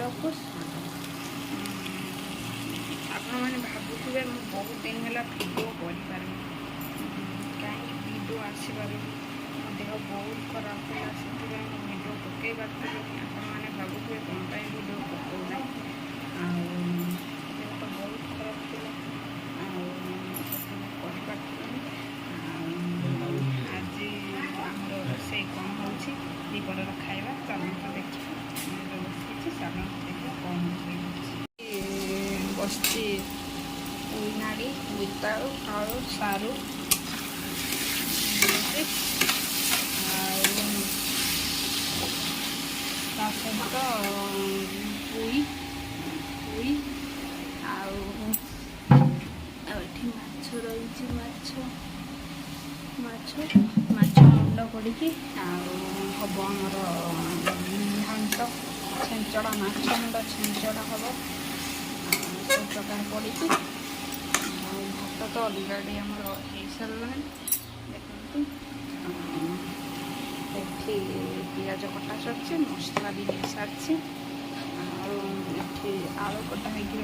को स्वागत। आपण मैंने भावुवे बहुत दिन है भिडियो कर कहीं भिडियो आसपार मो देह बहुत खराब था से भिडियो पकई पार्थिनी आपने भावुवे कौन भिडियो पकौना देह तो बहुत खराब थी आज आमर रोसे कौन हो दीपर खाଇବା चलते देखिए बस साधारण देखिए कौन बसची उइनाड़ी बोईतालु आलू सारू सहित पुई पुई आठी माछ रही माछ मुंड पड़ी हम आमर घाट छेंचड़ा माछ मुंड छेंचड़ा हम सब प्रकार पड़ी भात तो अलरेडी आमर हो सारा देखते पियाज कटा सारी मसला भी हो सारी आलू कटा रही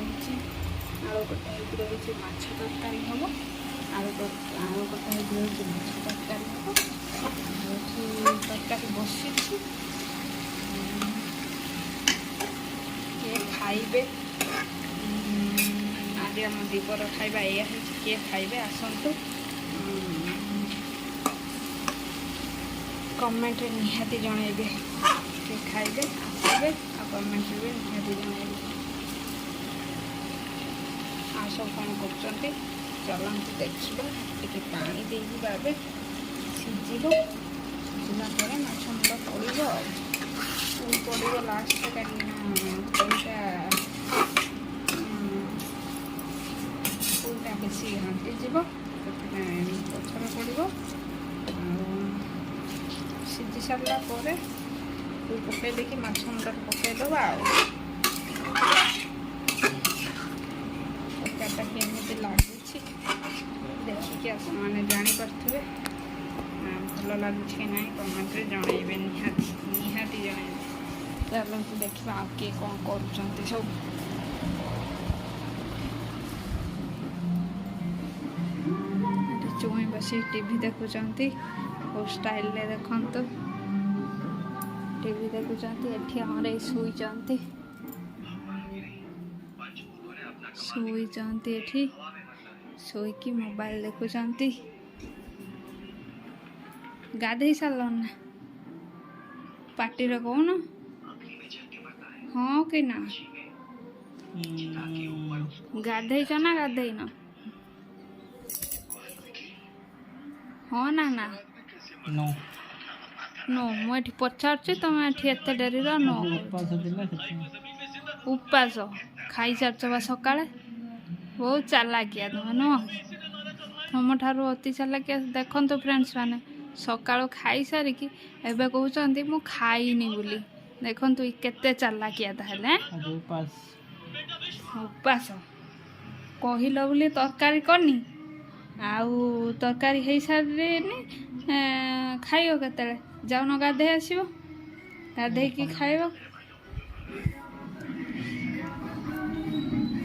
आलू कटा रही माछ तरकारी हम आलू कटा रही माछ तरकारी हम तरकारी बसी खाइबे आज आम दीपर खाଇବା या किए खाइबे आसतु कमेंट निहाती जनइबे किए खाइबे आसबे आ कमेंट भी निहाती जनइबे आ सब कौन कर चलते देखा टे पानी देवे सीझ सीझला माछ मुंड पड़ पड़ लास्ट कईटा फुलटा बेसी घाटी पथर पड़ सीझी सारा पकई देखिए माछ मुंड पकईदबा तरकारीटा केमी लगुच देखिए आपने जापारे भल लगुच कि ना कमेंट जनइबे निहाती जनइबे चलते देखा आ किए कौन कर सब चुई बस टीवी देखुंट और स्टाइल देखु टीवी देखुंट ये शुईचंती शुईकी मोबाइल देखुंट गाधे सारा ना पार्टी कौन हाँ कि ना गाधेच ना गाधेन हाँ ना ना नो नो मुझे पचार तुम एत डेरी नो उपास खाई सारच बा सका बहुत चालाकिया तुम नुह तुम ठारू अति चालाकिया देखु फ्रेंड्स मैंने सका खाई सारिकी एवं कहते मु खाइनी बोली देखु केते चालाकिया ताहले उपास कहल बोली तरकारी करनी आउ तरकारी हो सारे खाइब केते जाऊन गाधे आसो गाधे की खाइब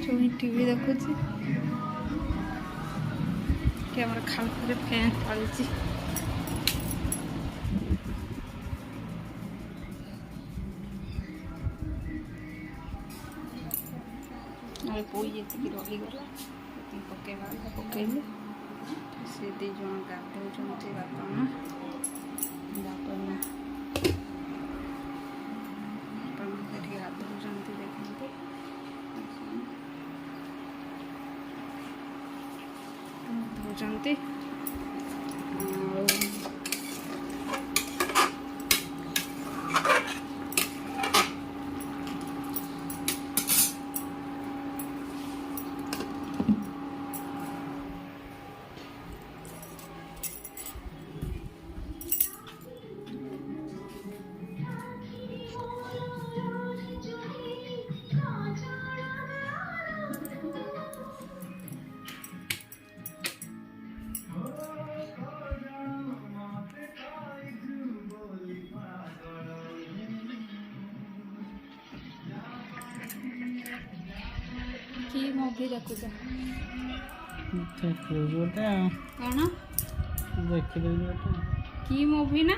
चुई टीवी देखुची कि आम खालफे फैन चलती पोई जी रहीगला पकईवा पकईली से दी जन गाधौं बापा माँ गाधौं देखते गाधौं କି ମୁଭି ଦେଖୁଛ? ଦେଖିଦେବି ଗୋଟେ ଆଉ। କ'ଣ ଦେଖିଦେବି ଗୋଟେ। କି ମୁଭି ନା?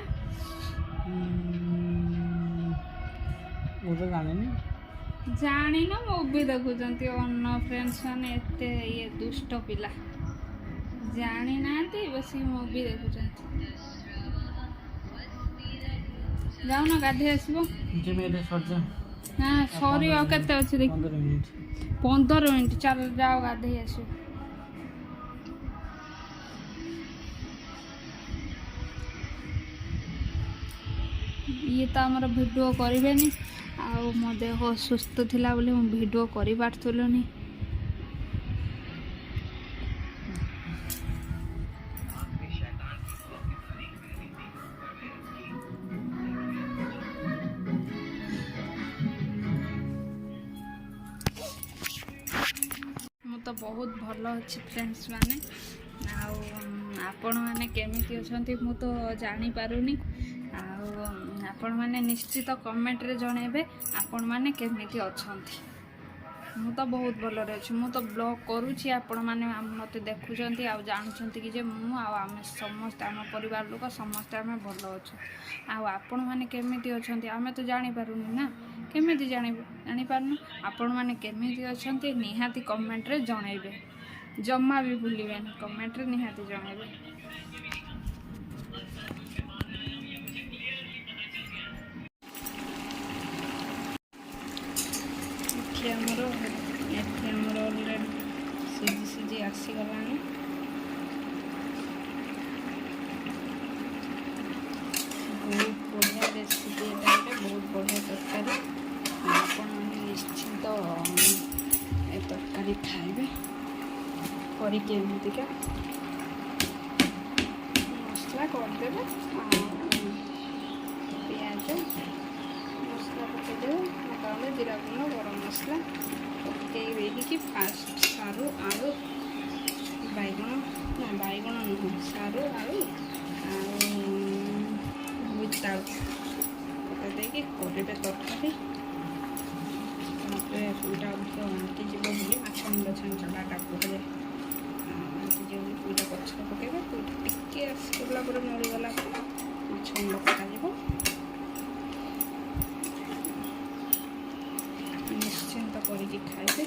ମୁଁ ତ ଜାଣିନି। ଜାଣିନ ମୁଭି ଦେଖୁଛନ୍ତି ଅନ ଫ୍ରେଣ୍ଡସ୍ ମାନେ ଏତେ ଇଏ ଦୁଷ୍ଟ ପିଲା ଜାଣିନାହାନ୍ତି ବସିକି ମୁଭି ଦେଖୁଛନ୍ତି। ଯାଉନ ଗାଧୋଇ ଆସିବ। ଯେମିତି ସରିଯାଉ। ନା ସରି ଆଉ କେତେ ଅଛି ଦେଖ 15 ମିନିଟ୍। 15 ମିନିଟ୍ ଚାଲ ଯାଅ ଗାଧୋଇ ଆସିବ। ଇଏ ତ ଆମର ଭିଡ଼ିଓ କରିବେନି ଆଉ ମୋ ଦେହ ଅସୁସ୍ଥ ଥିଲା ବୋଲି ମୁଁ ଭିଡ଼ିଓ କରିପାରୁଥିଲୁନି। ମୁଁ ତ ବହୁତ ଭଲ ଅଛି ଫ୍ରେଣ୍ଡସ୍ ମାନେ। ଆଉ ଆପଣମାନେ କେମିତି ଅଛନ୍ତି ମୁଁ ତ ଜାଣିପାରୁନି। ଆଉ ଆପଣମାନେ ନିଶ୍ଚିତ କମେଣ୍ଟରେ ଜଣାଇବେ ଆପଣମାନେ କେମିତି ଅଛନ୍ତି। ମୁଁ ତ ବହୁତ ଭଲରେ ଅଛି। ମୁଁ ତ ବ୍ଲଗ୍ କରୁଛି ଆପଣମାନେ ମୋତେ ଦେଖୁଛନ୍ତି ଆଉ ଜାଣୁଛନ୍ତି କି ଯେ ମୁଁ ଆଉ ଆମେ ସମସ୍ତେ ଆମ ପରିବାର ଲୋକ ସମସ୍ତେ ଆମେ ଭଲ ଅଛୁ। ଆଉ ଆପଣମାନେ କେମିତି ଅଛନ୍ତି ଆମେ ତ ଜାଣିପାରୁନି ନା। କେମିତି ଜାଣିପାରୁନୁ? ଆପଣମାନେ କେମିତି ଅଛନ୍ତି ନିହାତି କମେଣ୍ଟରେ ଜଣାଇବେ। ଜମା ବି ଭୁଲିବେନି କମେଣ୍ଟରେ ନିହାତି ଜଣାଇବେ। ଏଠି ଆମର ଅଲରେଡ଼ି ସିଝି ଆସିଗଲାଣି। ବହୁତ ବଢ଼ିଆ ରେସିପି ଏଇଟା ବହୁତ ବଢ଼ିଆ ତରକାରୀ। ଆପଣମାନେ ନିଶ୍ଚିନ୍ତ ଏ ତରକାରୀ ଖାଇବେ କରିକି ଏମିତିକା ମସଲା କରିଦେବେ। ଆଉ ପିଆଜ ମସଲା ପକାଇଦେବେ। ତାହେଲେ ଜିରା ଗୁଣ୍ଡ ଗରମ ମସଲା ପକାଇ ଦେଇକି ଫାଷ୍ଟ ସାରୁ ଆଳୁ ବାଇଗଣ ନୁହଁ ସାରୁ ଆଳୁ ଆଉ ବୋଇତାଳୁ ପକାଇ ଦେଇକି କରିବେ ତରକାରୀ। ତାପରେ ପୁଇଟା ଅଧିକ ଆଣ୍ଟିଯିବ ବୋଲି ମାଛ ମୁଣ୍ଡ ଛାଞ୍ଚଡ଼ାଟା କୁହାଯାଏ। ଆଣ୍ଟିଯିବ ବୋଲି ପୁଇଟା ପଛରେ ପକାଇବେ। ପୁଇଟା ଟିକେ ଆସିଗଲା ପରେ ମରିଗଲା ପରେ ମାଛ ମୁଣ୍ଡ ପକାଯିବ। ନିଶ୍ଚିନ୍ତ କରିକି ଖାଇବେ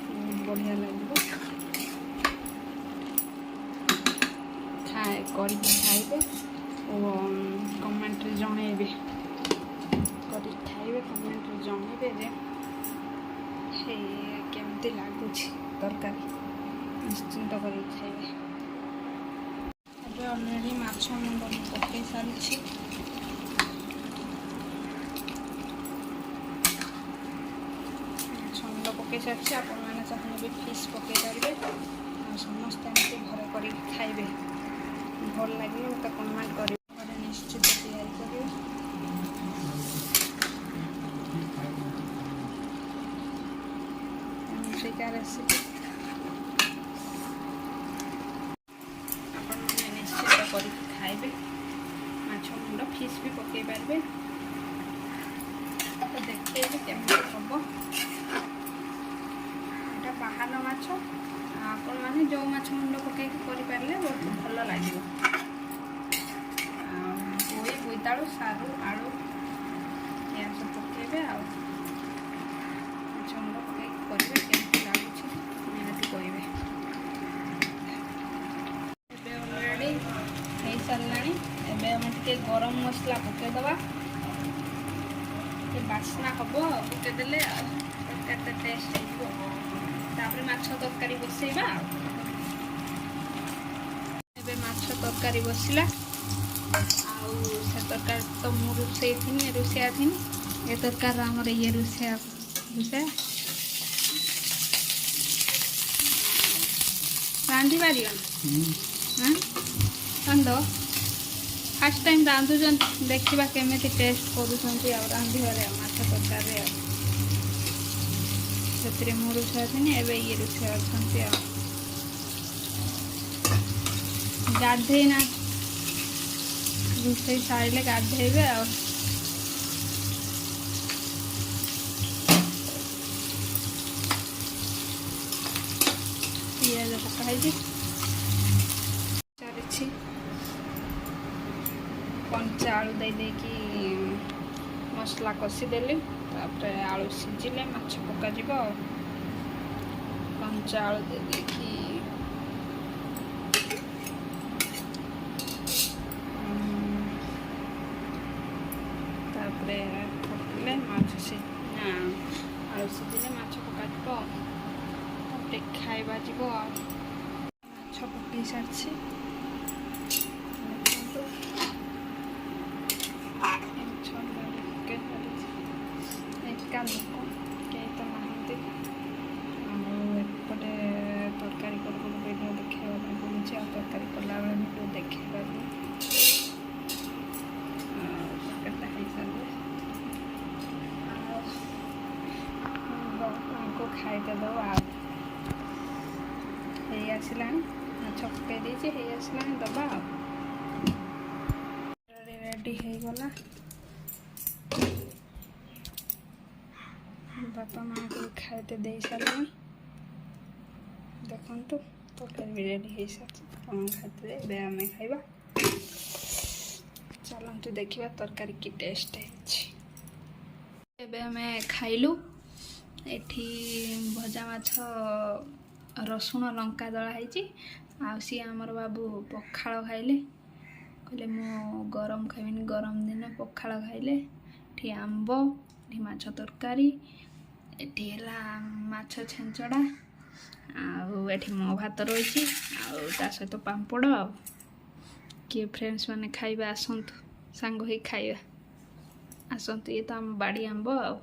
ବହୁତ ବଢ଼ିଆ ଲାଗିବ। କରିକି ଖାଇବେ ଓ କମେଣ୍ଟରେ ଜଣାଇବେ। କରିକି ଖାଇବେ କମେଣ୍ଟରେ ଜଣାଇବେ ଯେ କେମିତି ଲାଗୁଛି ତରକାରୀ। ନିଶ୍ଚିନ୍ତ କରିକି ଖାଇବେ। ଏବେ ଅଲରେଡ଼ି ମାଛ ମୁଣ୍ଡ ପକାଇ ସାରିଛି। ପକାଇ ସାରିଛି। ଆପଣମାନେ ଚାହିଁଲେ ବି ଫିସ୍ ପକାଇ ପାରିବେ। ଆଉ ସମସ୍ତେ ଏମିତି ଘରେ କରିକି ଖାଇବେ। ଭଲ ଲାଗିଲେ ମୋତେ କମେଣ୍ଟ କରିବେ। ଘରେ ନିଶ୍ଚିତ ତିଆରି କରିବେ। ଏମିତିକା ରେସିପି ଆପଣମାନେ ନିଶ୍ଚିତ କରିକି ଖାଇବେ। ମାଛ ମୁଣ୍ଡ ଫିସ୍ ବି ପକାଇ ପାରିବେ। ତ ଦେଖେଇବେ କେମିତି ହେବ। ବାହାଲ ମାଛ ଆପଣମାନେ ଯେଉଁ ମାଛ ମୁଣ୍ଡ ପକାଇକି କରିପାରିଲେ ବହୁତ ଭଲ ଲାଗିବ। ଆଉ ପୋଇ ବୋଇତାଳୁ ସାରୁ ଆଳୁ ପିଆଜ ପକାଇବେ ଆଉ ମାଛ ମୁଣ୍ଡ ପକାଇକି କରିବେ। କେମିତି ଲାଗୁଛି ନିହାତି କହିବେ। ଏବେ ଅଲରେଡ଼ି ହେଇସାରିଲାଣି। ଏବେ ଆମେ ଟିକେ ଗରମ ମସଲା ପକାଇଦେବା। ଟିକେ ବାସ୍ନା ହେବ ପକାଇଦେଲେ ଆଉ ତରକାରୀଟା ଟେଷ୍ଟ ହେଇଯିବ। ତାପରେ ମାଛ ତରକାରୀ ବସେଇବା। ଏବେ ମାଛ ତରକାରୀ ବସିଲା। ଆଉ ସେ ତରକାରୀ ତ ମୁଁ ରୋଷେୟା ଥିନି ଏ ତରକାରୀ ଆମର ଇଏ ରୋଷେୟା ରାନ୍ଧି ପାରିବନି। ରାନ୍ଧ ଫାଷ୍ଟ ଟାଇମ୍ ରାନ୍ଧୁଛନ୍ତି ଦେଖିବା କେମିତି ଟେଷ୍ଟ କରୁଛନ୍ତି ଆଉ ରାନ୍ଧିବାରେ ମାଛ ତରକାରୀରେ। ଆଉ ସେଥିରେ ମୁଁ ରୋଷେୟା ଥିନି ଏବେ ଇଏ ରୋଷେୟା ଅଛନ୍ତି। ଆଉ ଗାଧେଇନା ରୋଷେଇ ସାରିଲେ ଗାଧେଇବେ। ଆଉ ପକା ହେଇଛି ଚାଲିଛି କଞ୍ଚା ଆଳୁ ଦେଇକି ମସଲା କଷିଦେଲି ତାପରେ ଆଳୁ ସିଝିଲେ ମାଛ ପକାଯିବ ଆଉ କଞ୍ଚା ଆଳୁ ଦେଇକି ତାପରେ ପକେଇଲେ ମାଛ ଆଳୁ ସିଝିଲେ ମାଛ ପକାଯିବ ତାପରେ ଖାଇବା ଯିବ ଆଉ ମାଛ ପକେଇ ସାରିଛି ଏକା ଲୋକ କେହି ତ ନାହାନ୍ତି ଆଉ ଏପଟେ ତରକାରୀ କରୁ ଭିଡ଼ିଓ ଦେଖେଇବା ପାଇଁ ପଡ଼ୁଛି ଆଉ ତରକାରୀ କଲାବେଳେ ଭିଡ଼ିଓ ଦେଖେଇପାରିବି ଆଉ ତରକାରୀଟା ହେଇସାରିଲେ ଆଉ ତାଙ୍କୁ ଖାଇତେ ଦେବ ଆଉ ହେଇ ଆସିଲାଣି ମାଛ ପକେଇ ଦେଇଛି ହେଇ ଆସିଲାଣି ଦେବା ଆଉ ରେଡ଼ି ହେଇଗଲା ବାପା ମାଆଙ୍କୁ ଖାଇତେ ଦେଇ ସାରିଲେଣି ଦେଖନ୍ତୁ ତରକାରୀ ବି ରେଡ଼ି ହେଇସାରିଛି ବାପା ମାଆ ଖାଇତେ ଏବେ ଆମେ ଖାଇବା ଚାଲନ୍ତୁ ଦେଖିବା ତରକାରୀ କି ଟେଷ୍ଟ ହେଇଛି ଏବେ ଆମେ ଖାଇଲୁ ଏଠି ଭଜା ମାଛ ରସୁଣ ଲଙ୍କା ଦଳା ହେଇଛି ଆଉ ସିଏ ଆମର ବାବୁ ପଖାଳ ଖାଇଲେ କହିଲେ ମୁଁ ଗରମ ଖାଇବିନି ଗରମ ଦିନ ପଖାଳ ଖାଇଲେ ଏଠି ଆମ୍ବ ଏଠି ମାଛ ତରକାରୀ ଏଠି ହେଲା ମାଛ ଛେଞ୍ଚଡ଼ା ଆଉ ଏଠି ମୋ ଭାତ ରହିଛି ଆଉ ତା ସହିତ ପାମ୍ପଡ଼ ଆଉ କିଏ ଫ୍ରେଣ୍ଡସ୍ ମାନେ ଖାଇବା ଆସନ୍ତୁ ସାଙ୍ଗ ହେଇ ଖାଇବା ଆସନ୍ତୁ ଇଏ ତ ଆମ ବାଡ଼ି ଆମ୍ବ ଆଉ